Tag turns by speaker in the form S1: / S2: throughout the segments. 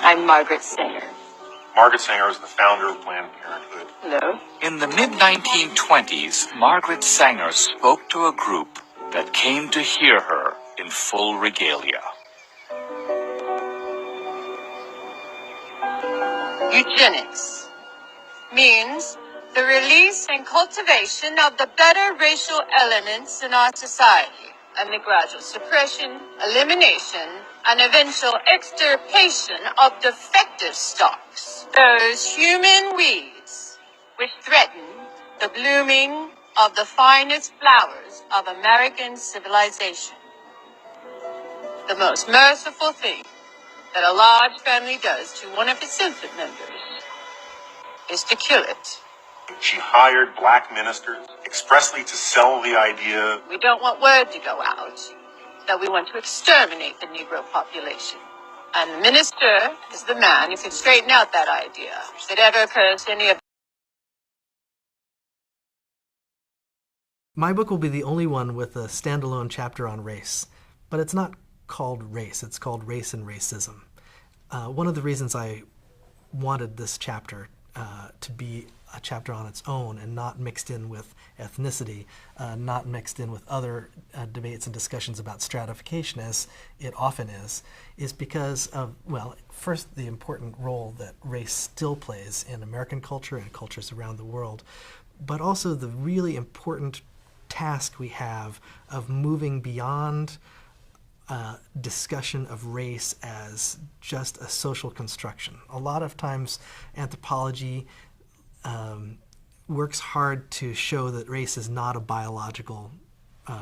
S1: I'm Margaret Sanger.
S2: Margaret Sanger is the founder of Planned Parenthood.
S1: Hello.
S3: In the mid-1920s, Margaret Sanger spoke to a group that came to hear her in full regalia.
S1: Eugenics means the release and cultivation of the better racial elements in our society, and the gradual suppression, elimination, and eventual extirpation of defective stocks, those human weeds which threaten the blooming of the finest flowers of American civilization. The most merciful thing that a large family does to one of its infant members is to kill it.
S2: She hired black ministers expressly to sell the idea.
S1: We don't want word to go out that we want to exterminate the Negro population. And the minister is the man who can straighten out that idea if it ever occurs to any of.
S4: My book will be the only one with a standalone chapter on race, but it's not called Race, it's called Race and Racism. One of the reasons I wanted this chapter to be a chapter on its own and not mixed in with ethnicity, not mixed in with other debates and discussions about stratification, as it often is because of, well, first, the important role that race still plays in American culture and cultures around the world, but also the really important task we have of moving beyond discussion of race as just a social construction. A lot of times anthropology works hard to show that race is not a biological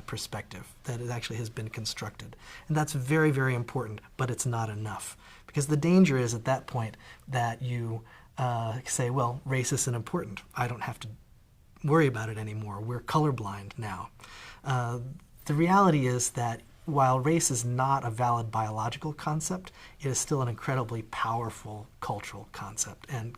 S4: perspective, that it actually has been constructed. And that's very, very important, but it's not enough. Because the danger is at that point that you say, well, race isn't important. I don't have to worry about it anymore. We're colorblind now. The reality is that while race is not a valid biological concept, it is still an incredibly powerful cultural concept and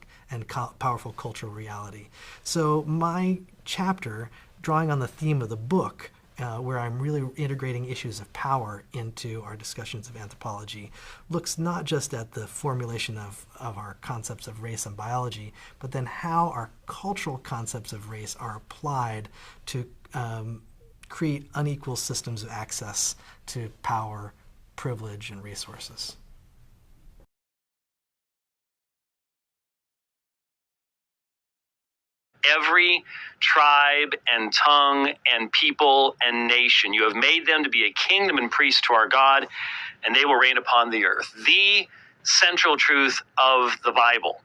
S4: powerful cultural reality. So my chapter, drawing on the theme of the book, where I'm really integrating issues of power into our discussions of anthropology, looks not just at the formulation of our concepts of race and biology, but then how our cultural concepts of race are applied to create unequal systems of access to power, privilege, and resources.
S5: Every tribe and tongue and people and nation, you have made them to be a kingdom and priests to our God, and they will reign upon the earth. The central truth of the Bible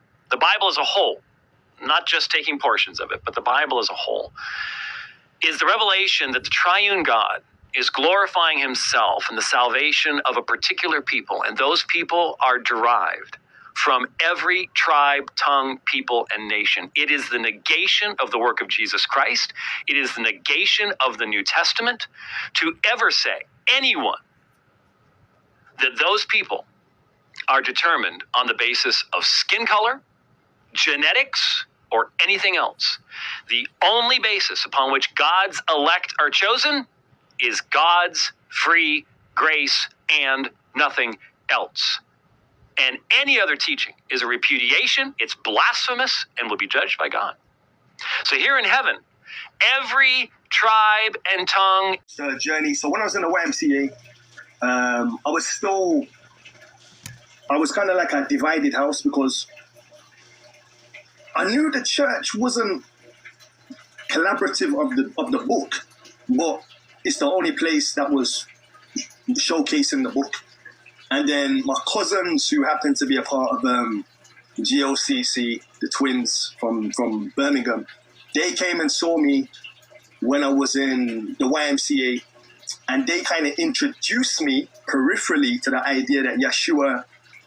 S5: as a whole, not just taking portions of it, but the Bible as a whole, is the revelation that the triune God is glorifying himself in the salvation of a particular people, and those people are derived from every tribe, tongue, people, and nation. It is the negation of the work of Jesus Christ. It is the negation of the New Testament to ever say, anyone, that those people are determined on the basis of skin color, genetics, or anything else. The only basis upon which God's elect are chosen is God's free grace and nothing else. And any other teaching is a repudiation, it's blasphemous, and will be judged by God. So here in heaven, every tribe and tongue...
S6: journey. So when I was in the YMCA, I was kind of like a divided house, because I knew the church wasn't collaborative of the book, but it's the only place that was showcasing the book. And then my cousins, who happened to be a part of GOCC, the twins from Birmingham, they came and saw me when I was in the YMCA, and they kind of introduced me peripherally to the idea that Yeshua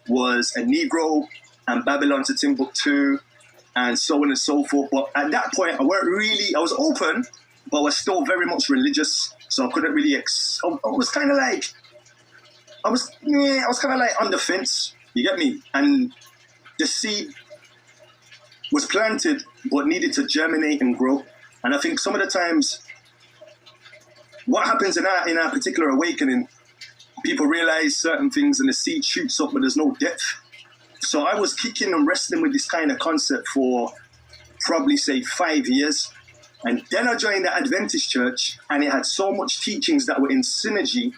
S6: was a Negro and Babylon to Timbuktu and so on and so forth. But at that point, I was open, but I was still very much religious, so I couldn't really, I was kind of like on the fence, you get me? And the seed was planted, but needed to germinate and grow. And I think some of the times, what happens in our particular awakening, people realize certain things and the seed shoots up, but there's no depth So I was kicking and wrestling with this kind of concept for probably, say, 5 years. And then I joined the Adventist church, and it had so much teachings that were in synergy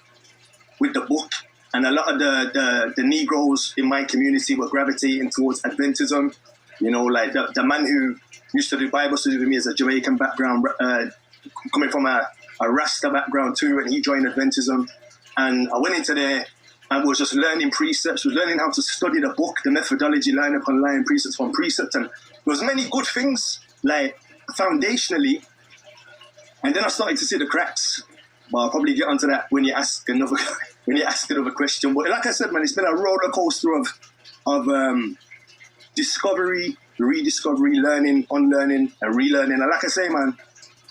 S6: with the book. And a lot of the Negroes in my community were gravitating towards Adventism. You know, like the man who used to do Bible study with me as a Jamaican background, coming from a Rasta background too, and he joined Adventism. And I went into there and was just learning precepts, was learning how to study the book, the methodology, line upon line, precept upon precept. And there was many good things, like foundationally. And then I started to see the cracks. But I'll probably get onto that when you ask another question. But like I said, man, it's been a roller coaster of discovery, rediscovery, learning, unlearning, and relearning. And like I say, man,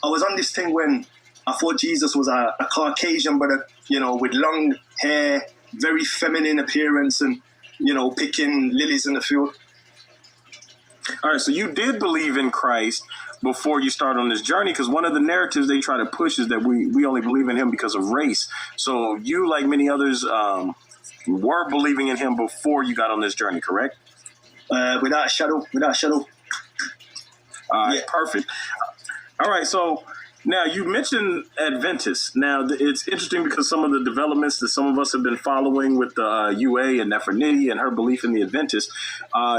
S6: I was on this thing when I thought Jesus was a Caucasian brother, you know, with long hair, very feminine appearance, and, you know, picking lilies in the field.
S7: All right, so you did believe in Christ before you started on this journey, because one of the narratives they try to push is that we only believe in him because of race. So you, like many others, were believing in him before you got on this journey, correct?
S6: Without a shadow.
S7: Yeah. Perfect. All right, so now you mentioned Adventists. Now it's interesting because some of the developments that some of us have been following with the UA and Nefertiti and her belief in the Adventists.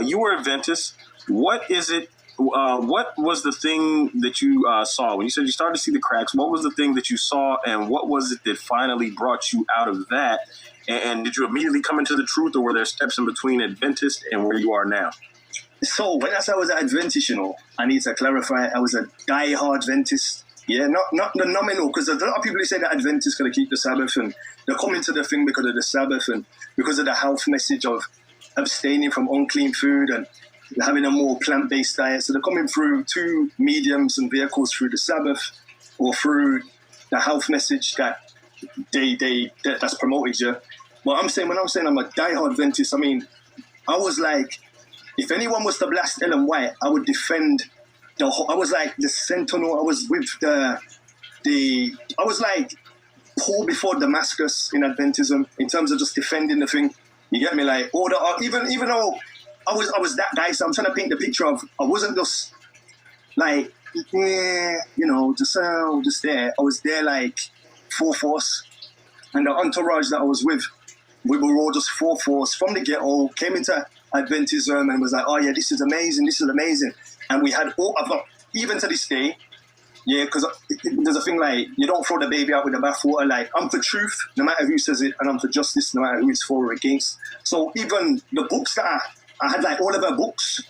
S7: You were Adventist. What is it? What was the thing that you saw when you said you started to see the cracks? What was the thing that you saw, and what was it that finally brought you out of that? And did you immediately come into the truth, or were there steps in between Adventist and where you are now?
S6: So when I said I was an Adventist, you know, I need to clarify, I was a die-hard Adventist. Yeah, not the nominal, because there's a lot of people who say that Adventists got to keep the Sabbath, and they're coming to the thing because of the Sabbath and because of the health message of abstaining from unclean food and having a more plant-based diet. So they're coming through two mediums and vehicles, through the Sabbath or through the health message that that's promoted. Yeah. Well, when I'm saying I'm a die-hard Adventist, I mean, I was like, if anyone was to blast Ellen White, I would defend the whole. I was like the sentinel. I was with I was like Paul before Damascus in Adventism, in terms of just defending the thing. You get me? Like, even though I was that guy, so I'm trying to paint the picture of, I wasn't just like, yeah, you know, just there. I was there like full force, and the entourage that I was with, we were all just full force from the ghetto, came into Adventism and was like, oh yeah, this is amazing. And we had even to this day, yeah, because there's a thing like, you don't throw the baby out with the bathwater. Like, I'm for truth, no matter who says it, and I'm for justice, no matter who it's for or against. So even the books that I had, like all of her books,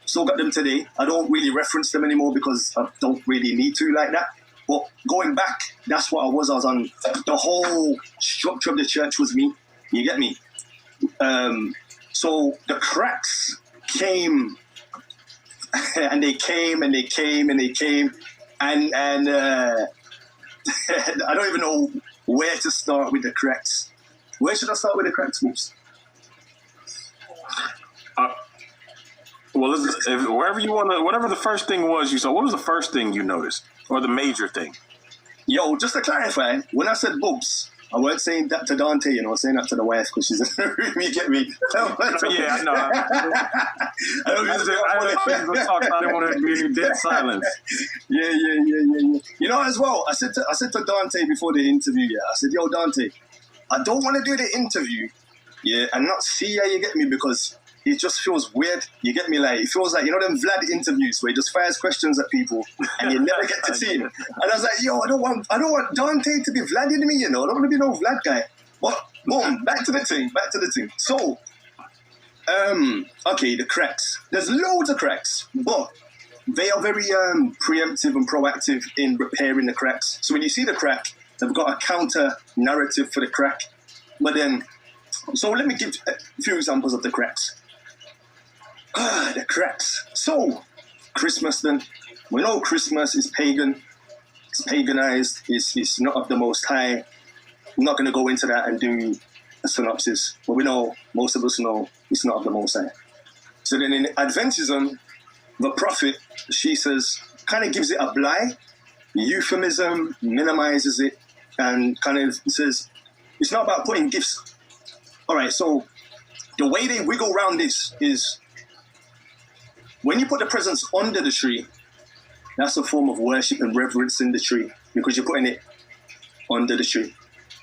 S6: still got them today. I don't really reference them anymore because I don't really need to like that. But going back, that's what I was on. The whole structure of the church was me. You get me? So the cracks came, and they came, and I don't even know where to start with the cracks. Where should I start with the cracks, Whoops?
S7: Well, wherever you want to, whatever the first thing was you saw, what was the first thing you noticed, or the major thing?
S6: Yo, just to clarify, when I said boobs, I wasn't saying that to Dante, you know, I was saying that to the wife because she's in the room. You get me?
S7: Yeah, I know. I didn't want to be in dead silence.
S6: Yeah. You know, as well, I said to Dante before the interview, I said, yo, Dante, I don't want to do the interview, and not see how you get me, because it just feels weird. You get me? Like, it feels like, you know, them Vlad interviews where he just fires questions at people and you never get to see him. And I was like, yo, I don't want Dante to be Vlading me, you know. I don't want to be no Vlad guy. But boom, back to the thing. So, okay, the cracks. There's loads of cracks, but they are very preemptive and proactive in repairing the cracks. So when you see the crack, they've got a counter narrative for the crack. But then, so let me give a few examples of the cracks. The cracks. So, Christmas then. We know Christmas is pagan. It's paganized. It's not of the Most High. I'm not going to go into that and do a synopsis. But we know, most of us know, it's not of the Most High. So then in Adventism, the prophet, she says, kind of gives it a bly, euphemism, minimizes it, and kind of says, it's not about putting gifts. All right, so the way they wiggle around this is when you put the presents under the tree, that's a form of worship and reverence in the tree because you're putting it under the tree.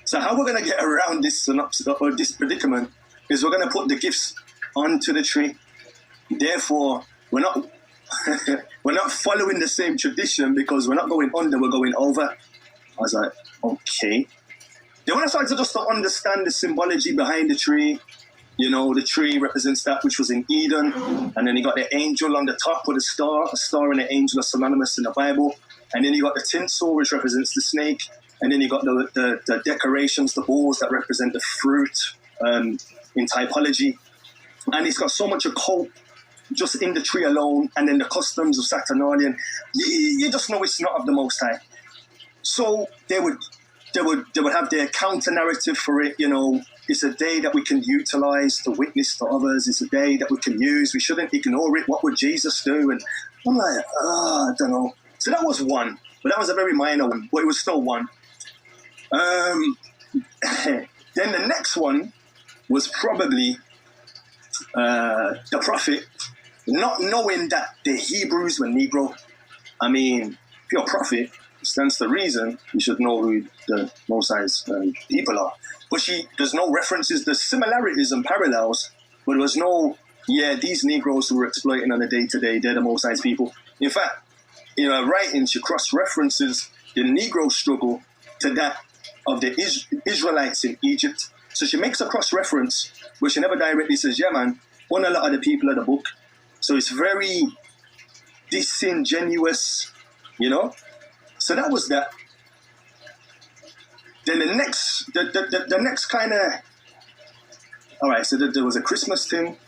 S6: So how we're going to get around this synopsis or this predicament is we're going to put the gifts onto the tree. Therefore, we're not we're not following the same tradition because we're not going under, we're going over. I was like, okay. Then when I started to understand the symbology behind the tree, you know, the tree represents that which was in Eden, and then you got the angel on the top with a star and an angel are synonymous in the Bible, and then you got the tinsel which represents the snake, and then you got the decorations, the balls that represent the fruit in typology, and it's got so much occult just in the tree alone, and then the customs of Saturnalian, you just know it's not of the Most High. So they would have their counter narrative for it, you know. It's a day that we can utilize to witness to others. It's a day that we can use. We shouldn't ignore it. What would Jesus do? And I'm like, I don't know. So that was one, but that was a very minor one, but it was still one. Then the next one was probably the prophet, not knowing that the Hebrews were Negro. I mean, if you're a prophet, it stands to reason you should know who the Most High's people are. But there's no references, there's similarities and parallels, but there was no, these Negroes who were exploiting on a day-to-day, they're the Most High's people. In fact, in her writing, she cross-references the Negro struggle to that of the Israelites in Egypt. So she makes a cross-reference, but she never directly says, yeah, man, one a lot of the people of the book. So it's very disingenuous, you know? So that was that. Then the next kind of, all right, so there was a Christmas thing.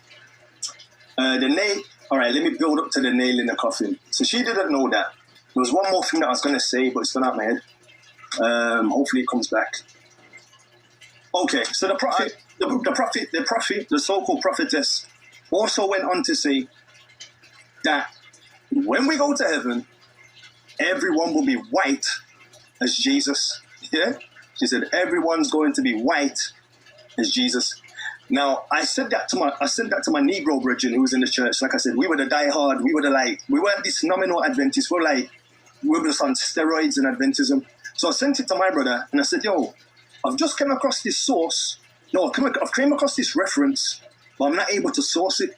S6: The nail, all right, let me build up to the nail in the coffin. So she didn't know that. There was one more thing that I was going to say, but it's gone out of my head. Hopefully it comes back. Okay, so the prophet, the so-called prophetess, also went on to say that when we go to heaven, everyone will be white as Jesus. Yeah? She said, everyone's going to be white as Jesus. Now, I said that to my Negro brethren who was in the church. Like I said, we were the diehard. We weren't these nominal Adventists. We were just on steroids in Adventism. So I sent it to my brother and I said, yo, I've just come across this source. No, I've came across this reference, but I'm not able to source it.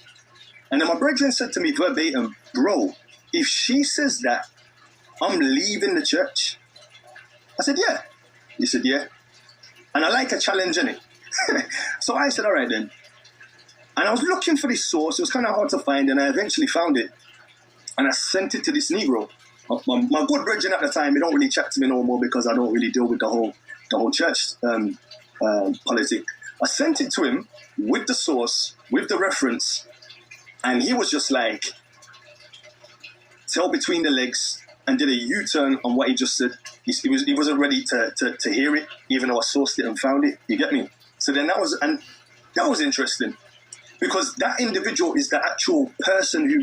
S6: And then my brethren said to me verbatim, bro, if she says that, I'm leaving the church. I said, yeah. He said, yeah. And I like a challenge, innit? So I said, all right then. And I was looking for this source. It was kind of hard to find, and I eventually found it. And I sent it to this Negro. My good brethren at the time, he don't really chat to me no more because I don't really deal with the whole church politic. I sent it to him with the source, with the reference, and he was just like, tail between the legs, and did a U-turn on what he just said. He wasn't ready to hear it, even though I sourced it and found it. You get me? So then that was interesting, because that individual is the actual person who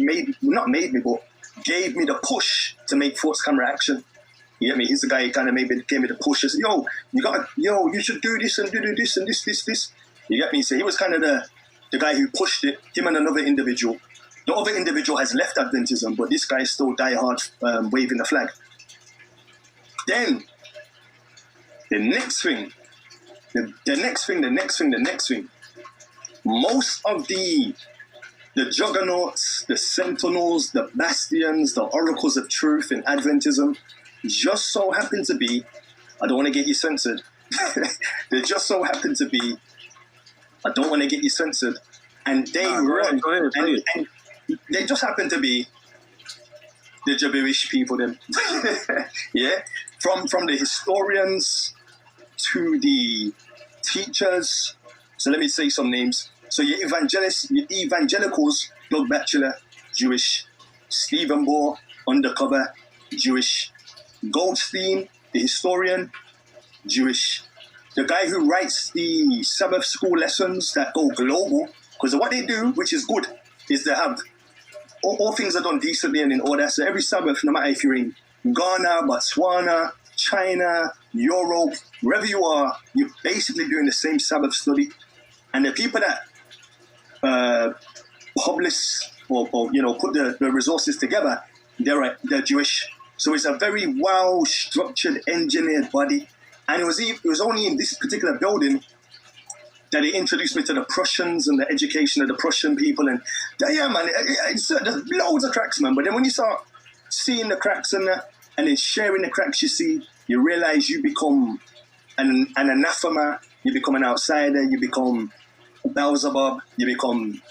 S6: but gave me the push to make Force Camera Action. You get me? He's the guy who kind of gave me the push. He said, you should do this and do this and this. You get me? So he was kind of the guy who pushed it, him and another individual. The other individual has left Adventism, but this guy is still diehard, waving the flag. Then, the next thing. Most of the juggernauts, the sentinels, the bastions, the oracles of truth in Adventism just so happen to be, I don't want to get you censored. They just so happen to be, I don't want to get you censored. And they run, and they just happen to be the gibberish people, them. Yeah? From the historians to the teachers. So let me say some names. So your evangelicals, Doug Batchelor, Jewish. Stephen Moore, undercover, Jewish. Goldstein, the historian, Jewish. The guy who writes the Sabbath school lessons that go global, because what they do, which is good, is they have all things are done decently and in order. So every Sabbath, no matter if you're in Ghana, Botswana, China, Europe, wherever you are, you're basically doing the same Sabbath study. And the people that publish or put the resources together, they're Jewish. So it's a very well structured, engineered body. And it was only in this particular building that they introduced me to the Prussians and the education of the Prussian people. And yeah, man, there's loads of cracks, man. But then when you start seeing the cracks and then sharing the cracks you see, you realize you become an anathema, you become an outsider, you become Beelzebub, you become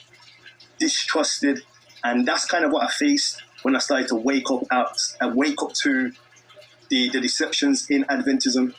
S6: distrusted. And that's kind of what I faced when I started to wake up to the deceptions in Adventism.